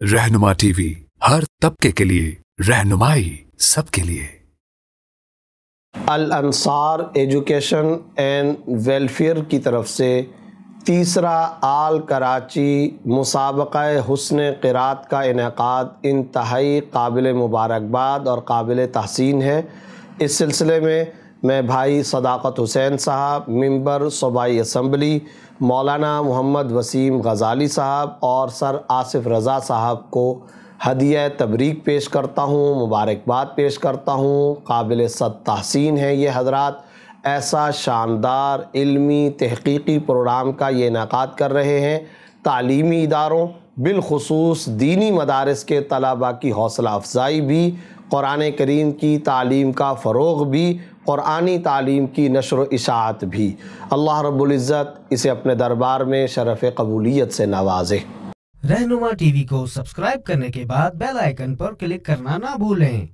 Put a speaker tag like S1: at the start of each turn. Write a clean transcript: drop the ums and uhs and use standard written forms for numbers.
S1: रहनुमा टीवी, हर तबके के लिए रहनुमाई सबके लिए।
S2: अल अंसार एजुकेशन एंड वेलफेयर की तरफ से तीसरा आल कराची मुसाबक़ा हुस्न क़िरात का इनेकाद इंतहाई काबिल मुबारकबाद और काबिल तहसीन है। इस सिलसिले में मैं भाई सदाकत हुसैन साहब, मेंबर सूबाई असम्बली, मौलाना मोहम्मद वसीम गज़ाली साहब और सर आसिफ रज़ा साहब को हदिया तबरीक पेश करता हूँ, मुबारकबाद पेश करता हूँ। काबिल सद तहसीन है ये हज़रात, ऐसा शानदार इल्मी तहक़ीक़ी प्रोग्राम का ये इनेकाद कर रहे हैं। तालीमी इदारों बिलख़ुसूस दीनी मदारिस के तलबा की हौसला अफजाई भी, क़ुरान करीम की तालीम का फ़रोग़ भी, क़ुरानी तालीम की नशर व इशाअत भी। अल्लाह रब्बुल इज़्ज़त इसे अपने दरबार में शरफ़ कबूलियत से नवाज़े।
S3: रहनुमा टीवी को सब्सक्राइब करने के बाद बेल आइकन पर क्लिक करना ना भूलें।